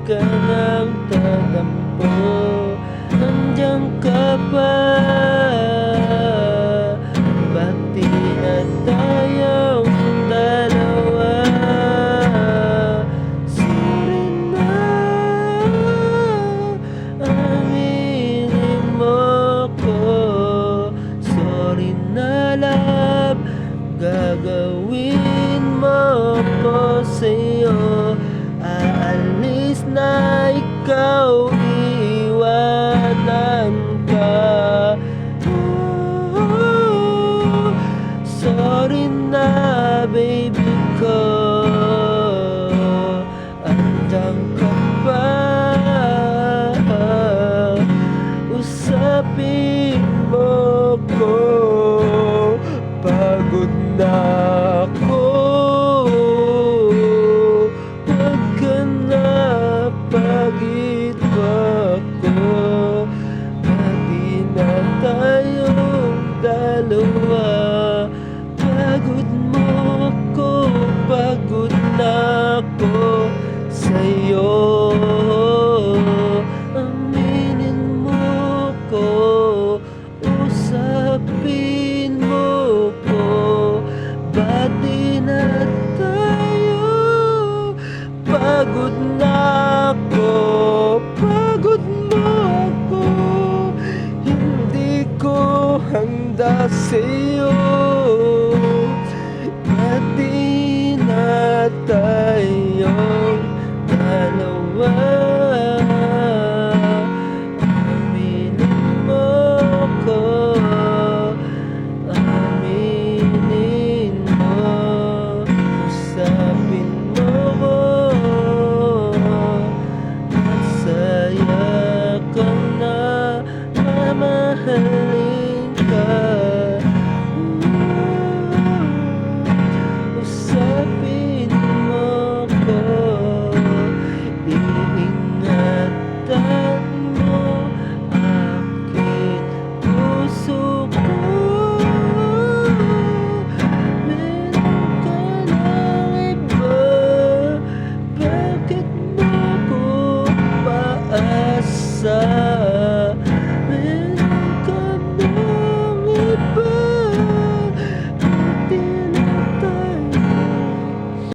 ka ng tatampo. Nandiyan ka pa, ba't di na tayong dalawa? Sorry na, aminin mo ko. Sorry na love, gagawin mo ko sa'yo. Aalis na ikaw, iwanan ka. Sorry na baby ko, andyan ka pa. Usapin mo ko, pagod na ako. Huwag ka na pag-iba ko, pati na tayong dalawa. Pagod mo ko, pagod na ako sa'yo. Aminin mo ko, usapin mo ko, ba't di na tayo? Pagod na ako, pagod mo ako, hindi ko handa sa'yo. Ba't di na tayo?